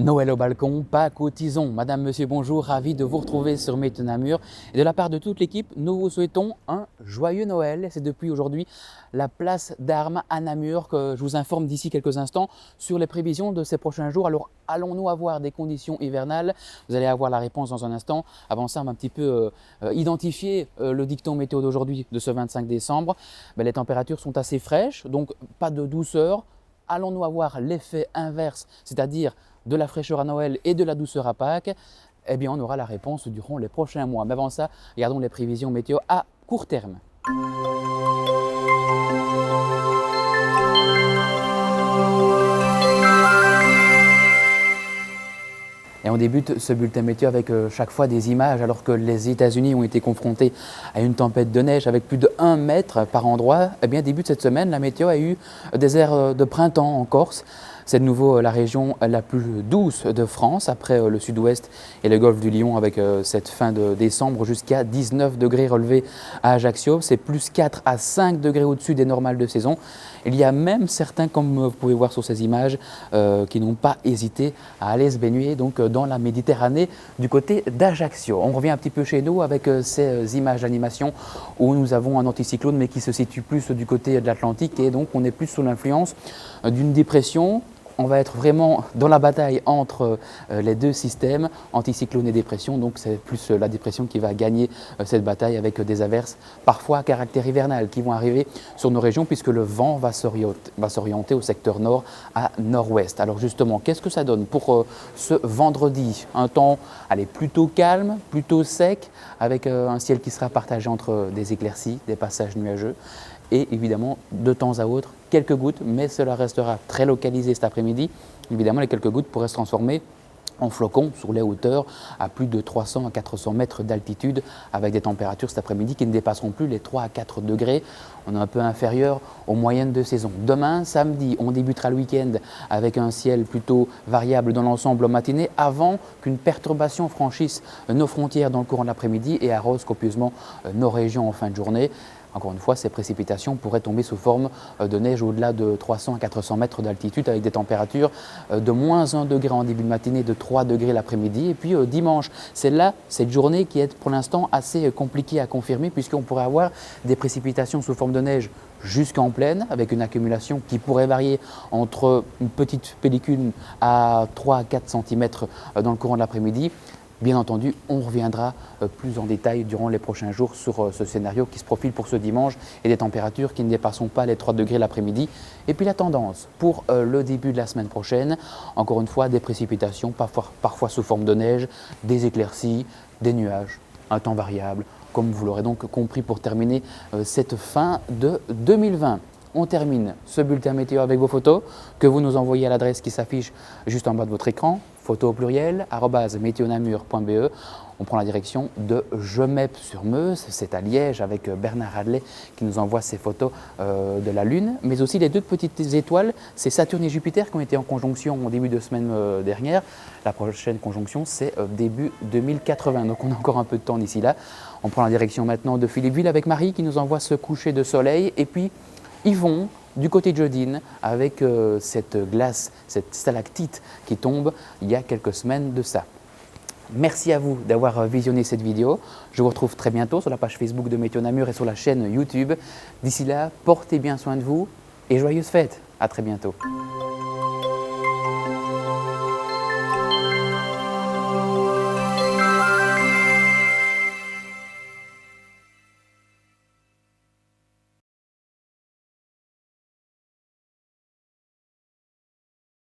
Noël au balcon, Pâques au tison. Madame, monsieur, bonjour, ravi de vous retrouver sur Météo Namur. Et de la part de toute l'équipe, nous vous souhaitons un joyeux Noël. C'est depuis aujourd'hui la place d'Armes à Namur que je vous informe d'ici quelques instants sur les prévisions de ces prochains jours. Alors, allons-nous avoir des conditions hivernales? Vous allez avoir la réponse dans un instant. Avant ça, on va un petit peu identifier le dicton météo d'aujourd'hui, de ce 25 décembre. Les températures sont assez fraîches, donc pas de douceur. Allons-nous avoir l'effet inverse, c'est-à-dire de la fraîcheur à Noël et de la douceur à Pâques? Eh bien, on aura la réponse durant les prochains mois. Mais avant ça, regardons les prévisions météo à court terme. Et on débute ce bulletin météo avec chaque fois des images, alors que les États-Unis ont été confrontés à une tempête de neige avec plus de 1 mètre par endroit. Eh bien, début de cette semaine, la météo a eu des airs de printemps en Corse. C'est de nouveau la région la plus douce de France, après le sud-ouest et le golfe du Lion, avec cette fin de décembre jusqu'à 19 degrés relevés à Ajaccio. C'est plus 4 à 5 degrés au-dessus des normales de saison. Il y a même certains, comme vous pouvez voir sur ces images, qui n'ont pas hésité à aller se baigner donc, dans la Méditerranée du côté d'Ajaccio. On revient un petit peu chez nous avec ces images d'animation où nous avons un anticyclone mais qui se situe plus du côté de l'Atlantique et donc on est plus sous l'influence d'une dépression. On va être vraiment dans la bataille entre les deux systèmes, anticyclone et dépression. Donc c'est plus la dépression qui va gagner cette bataille avec des averses parfois à caractère hivernal qui vont arriver sur nos régions puisque le vent va s'orienter au secteur nord à nord-ouest. Alors justement, qu'est-ce que ça donne pour ce vendredi? Un temps plutôt calme, plutôt sec, avec un ciel qui sera partagé entre des éclaircies, des passages nuageux. Et évidemment, de temps à autre, quelques gouttes, mais cela restera très localisé cet après-midi. Évidemment, les quelques gouttes pourraient se transformer en flocons sur les hauteurs à plus de 300 à 400 mètres d'altitude avec des températures cet après-midi qui ne dépasseront plus les 3 à 4 degrés. On est un peu inférieur aux moyennes de saison. Demain, samedi, on débutera le week-end avec un ciel plutôt variable dans l'ensemble matinée avant qu'une perturbation franchisse nos frontières dans le courant de l'après-midi et arrose copieusement nos régions en fin de journée. Encore une fois, ces précipitations pourraient tomber sous forme de neige au-delà de 300 à 400 mètres d'altitude avec des températures de moins 1 degré en début de matinée, de 3 degrés l'après-midi. Et puis dimanche, c'est là, cette journée qui est pour l'instant assez compliquée à confirmer puisqu'on pourrait avoir des précipitations sous forme de neige jusqu'en plaine avec une accumulation qui pourrait varier entre une petite pellicule à 3 à 4 cm dans le courant de l'après-midi. Bien entendu, on reviendra plus en détail durant les prochains jours sur ce scénario qui se profile pour ce dimanche et des températures qui ne dépasseront pas les 3 degrés l'après-midi. Et puis la tendance pour le début de la semaine prochaine, encore une fois, des précipitations, parfois sous forme de neige, des éclaircies, des nuages, un temps variable, comme vous l'aurez donc compris pour terminer cette fin de 2020. On termine ce bulletin météo avec vos photos que vous nous envoyez à l'adresse qui s'affiche juste en bas de votre écran, photo au pluriel, @meteonamur.be. On prend la direction de Gemep-sur-Meuse, c'est à Liège avec Bernard Radley qui nous envoie ces photos de la Lune, mais aussi les deux petites étoiles, c'est Saturne et Jupiter qui ont été en conjonction au début de semaine dernière. La prochaine conjonction, c'est début 2080, donc on a encore un peu de temps d'ici là. On prend la direction maintenant de Philippeville avec Marie qui nous envoie ce coucher de soleil et puis Yvon, du côté de Jodine, avec cette glace, cette stalactite qui tombe il y a quelques semaines de ça. Merci à vous d'avoir visionné cette vidéo. Je vous retrouve très bientôt sur la page Facebook de Météo Namur et sur la chaîne YouTube. D'ici là, portez bien soin de vous et joyeuses fêtes. À très bientôt.